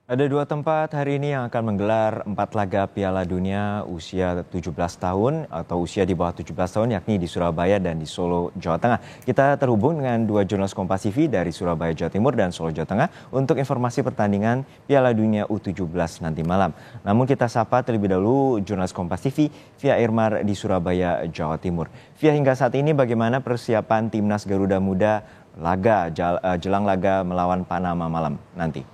Ada dua tempat hari ini yang akan menggelar 4 laga Piala Dunia usia 17 tahun atau usia di bawah 17 tahun yakni di Surabaya dan di Solo, Jawa Tengah. Kita terhubung dengan dua jurnalis Kompas TV dari Surabaya, Jawa Timur dan Solo, Jawa Tengah untuk informasi pertandingan Piala Dunia U17 nanti malam. Namun kita sapa terlebih dahulu jurnalis Kompas TV Via Irmar di Surabaya, Jawa Timur. Via, hingga saat ini bagaimana persiapan Timnas Garuda Muda jelang laga melawan Panama malam nanti?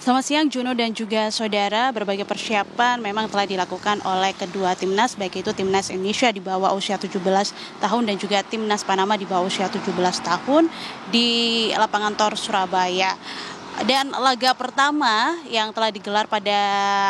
Selamat siang Juno dan juga saudara, berbagai persiapan memang telah dilakukan oleh kedua timnas, baik itu timnas Indonesia di bawah usia 17 tahun dan juga timnas Panama di bawah usia 17 tahun di lapangan Tor Surabaya. Dan laga pertama yang telah digelar pada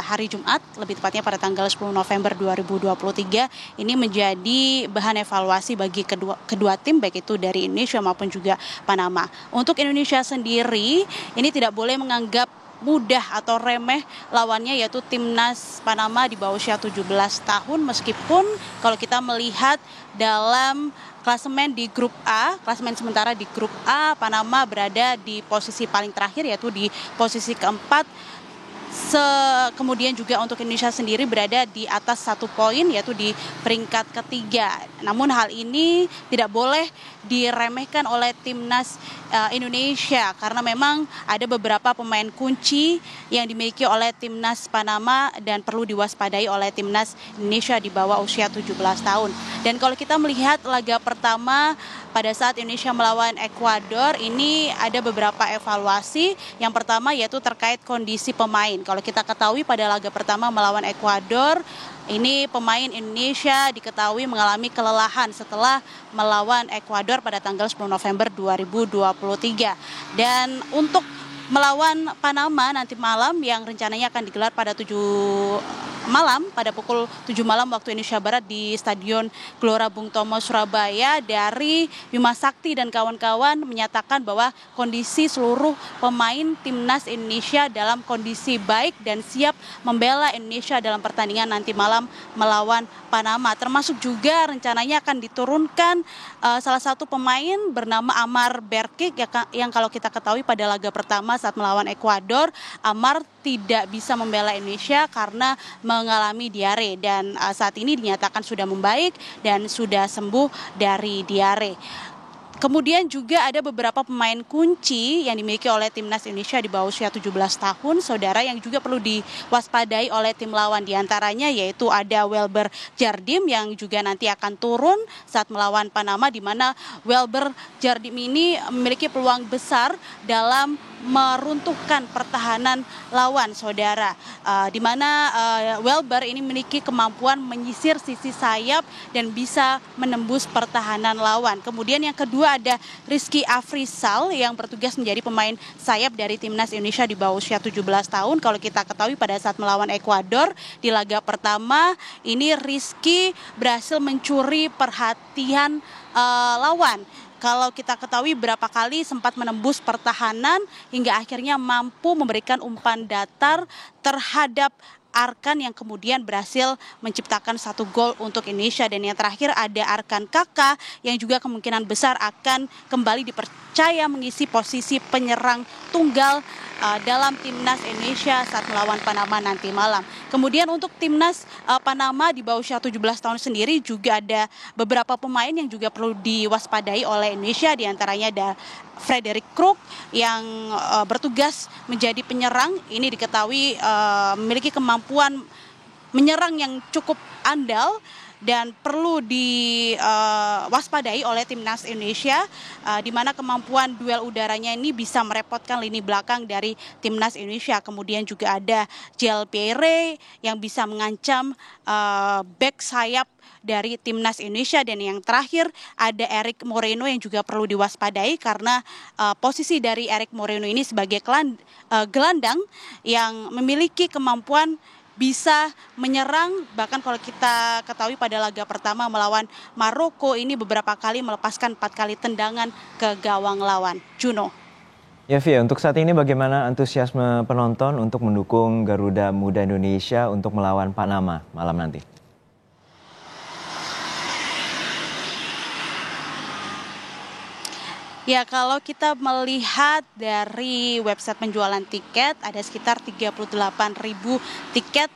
hari Jumat, lebih tepatnya pada tanggal 10 November 2023, ini menjadi bahan evaluasi bagi kedua tim, baik itu dari Indonesia maupun juga Panama. Untuk Indonesia sendiri, ini tidak boleh menganggap mudah atau remeh lawannya, yaitu timnas Panama di bawah usia 17 tahun, meskipun kalau kita melihat dalam klasemen di grup A, klasemen sementara di grup A, Panama berada di posisi paling terakhir yaitu di posisi keempat. Kemudian juga untuk Indonesia sendiri berada di atas 1 poin yaitu di peringkat ketiga. Namun hal ini tidak boleh diremehkan oleh timnas Indonesia karena memang ada beberapa pemain kunci yang dimiliki oleh timnas Panama dan perlu diwaspadai oleh timnas Indonesia di bawah usia 17 tahun. Dan kalau kita melihat laga pertama pada saat Indonesia melawan Ekuador, ini ada beberapa evaluasi. Yang pertama yaitu terkait kondisi pemain. Kalau kita ketahui pada laga pertama melawan Ekuador, ini pemain Indonesia diketahui mengalami kelelahan setelah melawan Ekuador pada tanggal 10 November 2023. Dan untuk melawan Panama nanti malam yang rencananya akan digelar pada pada pukul 7 malam waktu Indonesia Barat di Stadion Gelora Bung Tomo Surabaya, dari Bima Sakti dan kawan-kawan menyatakan bahwa kondisi seluruh pemain timnas Indonesia dalam kondisi baik dan siap membela Indonesia dalam pertandingan nanti malam melawan Panama. Termasuk juga rencananya akan diturunkan salah satu pemain bernama Amar Berkik yang kalau kita ketahui pada laga pertama saat melawan Ekuador, Amar tidak bisa membela Indonesia karena mengalami diare dan saat ini dinyatakan sudah membaik dan sudah sembuh dari diare. Kemudian juga ada beberapa pemain kunci yang dimiliki oleh timnas Indonesia di bawah usia 17 tahun, saudara, yang juga perlu diwaspadai oleh tim lawan. Di antaranya yaitu ada Welber Jardim yang juga nanti akan turun saat melawan Panama, di mana Welber Jardim ini memiliki peluang besar dalam meruntuhkan pertahanan lawan, saudara. Di mana Welber ini memiliki kemampuan menyisir sisi sayap dan bisa menembus pertahanan lawan. Kemudian yang kedua ada Rizky Afrizal yang bertugas menjadi pemain sayap dari timnas Indonesia di bawah usia 17 tahun. Kalau kita ketahui pada saat melawan Ekuador di laga pertama, ini Rizky berhasil mencuri perhatian lawan. Kalau kita ketahui berapa kali sempat menembus pertahanan hingga akhirnya mampu memberikan umpan datar terhadap Arkan yang kemudian berhasil menciptakan 1 gol untuk Indonesia. Dan yang terakhir ada Arkan Kakak yang juga kemungkinan besar akan kembali dipercaya mengisi posisi penyerang tunggal dalam timnas Indonesia saat melawan Panama nanti malam. Kemudian untuk timnas Panama di bawah usia 17 tahun sendiri juga ada beberapa pemain yang juga perlu diwaspadai oleh Indonesia, diantaranya ada Frederick Krug yang bertugas menjadi penyerang. Ini diketahui memiliki kemampuan menyerang yang cukup andal dan perlu diwaspadai oleh timnas Indonesia, di mana kemampuan duel udaranya ini bisa merepotkan lini belakang dari timnas Indonesia. Kemudian juga ada Jel Pierre yang bisa mengancam back sayap dari timnas Indonesia. Dan yang terakhir ada Eric Moreno yang juga perlu diwaspadai karena posisi dari Eric Moreno ini sebagai gelandang yang memiliki kemampuan bisa menyerang. Bahkan kalau kita ketahui pada laga pertama melawan Maroko ini beberapa kali melepaskan 4 kali tendangan ke gawang lawan. Juno. Ya, Via, untuk saat ini bagaimana antusiasme penonton untuk mendukung Garuda Muda Indonesia untuk melawan Panama malam nanti? Ya, kalau kita melihat dari website penjualan tiket, ada sekitar 38.000 tiket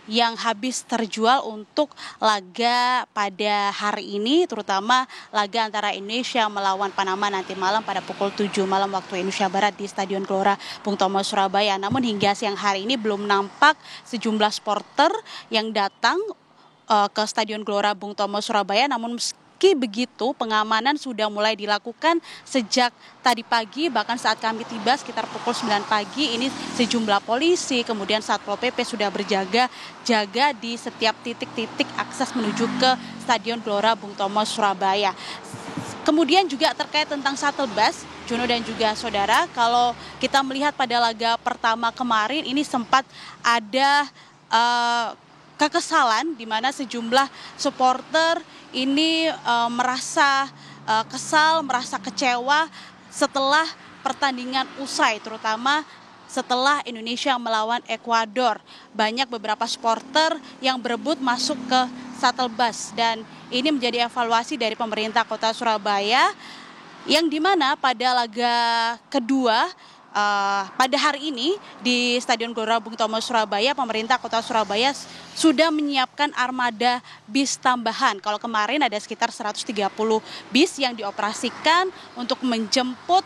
yang habis terjual untuk laga pada hari ini, terutama laga antara Indonesia melawan Panama nanti malam pada pukul 7 malam waktu Indonesia Barat di Stadion Gelora Bung Tomo, Surabaya. Namun hingga siang hari ini belum nampak sejumlah supporter yang datang ke Stadion Gelora Bung Tomo, Surabaya. Namun meski begitu, pengamanan sudah mulai dilakukan sejak tadi pagi, bahkan saat kami tiba sekitar pukul 9 pagi, ini sejumlah polisi, kemudian Satpol PP sudah berjaga-jaga di setiap titik-titik akses menuju ke Stadion Gelora Bung Tomo, Surabaya. Kemudian juga terkait tentang shuttle bus, Juno dan juga saudara, kalau kita melihat pada laga pertama kemarin ini sempat ada kekesalan di mana sejumlah supporter ini merasa kesal, merasa kecewa setelah pertandingan usai, terutama setelah Indonesia melawan Ekuador. Banyak beberapa supporter yang berebut masuk ke shuttle bus dan ini menjadi evaluasi dari pemerintah Kota Surabaya yang dimana pada laga kedua pada hari ini di Stadion Gelora Bung Tomo, Surabaya, pemerintah Kota Surabaya sudah menyiapkan armada bis tambahan. Kalau kemarin ada sekitar 130 bis yang dioperasikan untuk menjemput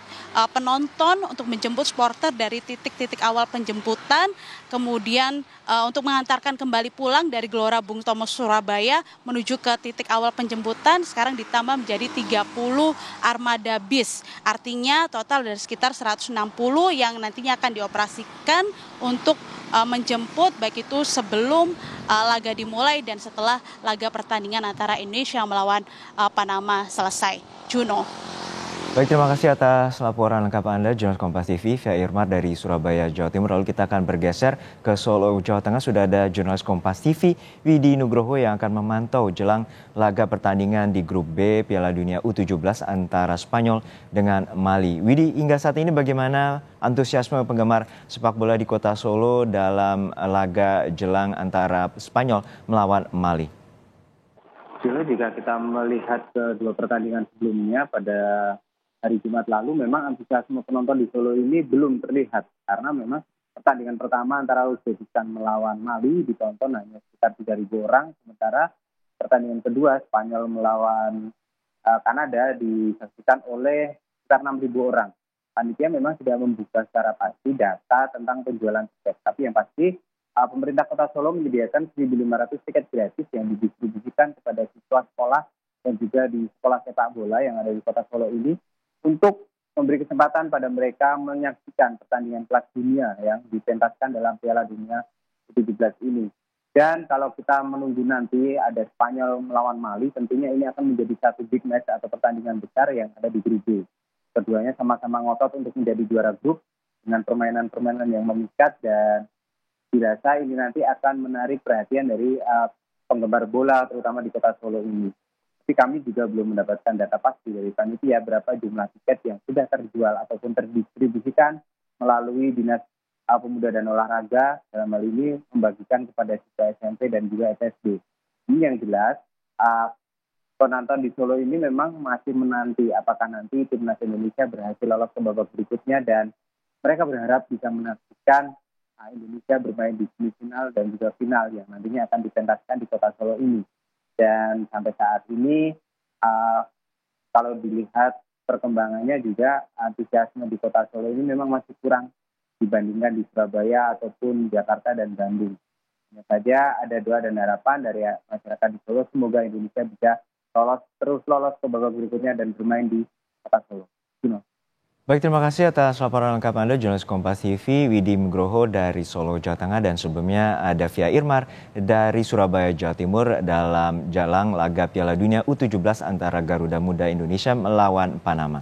penonton, untuk menjemput supporter dari titik-titik awal penjemputan, kemudian untuk mengantarkan kembali pulang dari Gelora Bung Tomo, Surabaya menuju ke titik awal penjemputan, sekarang ditambah menjadi 30 armada bis. Artinya total dari sekitar 160 yang nantinya akan dioperasikan untuk menjemput baik itu sebelum laga dimulai dan setelah laga pertandingan antara Indonesia melawan Panama selesai. Juno. Baik, terima kasih atas laporan lengkap Anda, jurnalis Kompas TV, Via Irmar dari Surabaya, Jawa Timur. Lalu kita akan bergeser ke Solo, Jawa Tengah. Sudah ada jurnalis Kompas TV, Widi Nugroho, yang akan memantau jelang laga pertandingan di Grup B Piala Dunia U17 antara Spanyol dengan Mali. Widi, hingga saat ini bagaimana antusiasme penggemar sepak bola di kota Solo dalam laga jelang antara Spanyol melawan Mali? Jadi jika kita melihat kedua pertandingan sebelumnya pada hari Jumat lalu, memang antusiasme penonton di Solo ini belum terlihat karena memang pertandingan pertama antara Uzbekistan melawan Mali ditonton hanya sekitar 3.000 orang, sementara pertandingan kedua Spanyol melawan Kanada disaksikan oleh sekitar 6.000 orang. Panitia memang tidak membuka secara pasti data tentang penjualan tiket, tapi yang pasti pemerintah Kota Solo menyediakan 1.500 tiket gratis yang didistribusikan kepada siswa sekolah dan juga di sekolah sepak bola yang ada di Kota Solo ini untuk memberi kesempatan pada mereka menyaksikan pertandingan kelas dunia yang dipentaskan dalam Piala Dunia U17 ini. Dan kalau kita menunggu nanti ada Spanyol melawan Mali, tentunya ini akan menjadi satu big match atau pertandingan besar yang ada di Grup B. Keduanya sama-sama ngotot untuk menjadi juara grup dengan permainan-permainan yang memikat dan dirasa ini nanti akan menarik perhatian dari penggemar bola terutama di Kota Solo ini. Tapi kami juga belum mendapatkan data pasti dari panitia berapa jumlah tiket yang sudah terjual ataupun terdistribusikan melalui Dinas Pemuda dan Olahraga, dalam hal ini membagikan kepada siswa SMP dan juga SD. Ini yang jelas penonton di Solo ini memang masih menanti apakah nanti timnas Indonesia berhasil lolos ke babak berikutnya dan mereka berharap bisa menyaksikan Indonesia bermain di semifinal dan juga final yang nantinya akan dipentaskan di Kota Solo ini. Dan sampai saat ini kalau dilihat perkembangannya juga antusiasme di Kota Solo ini memang masih kurang dibandingkan di Surabaya ataupun Jakarta dan Bandung. Hanya saja ada doa dan harapan dari masyarakat di Solo semoga Indonesia bisa terus lolos ke babak berikutnya dan bermain di Kota Solo. Baik, terima kasih atas laporan lengkap Anda, jurnalis Kompas TV, Widi Nugroho dari Solo, Jawa Tengah. Dan sebelumnya ada Via Irmar dari Surabaya, Jawa Timur dalam jalang laga Piala Dunia U17 antara Garuda Muda Indonesia melawan Panama.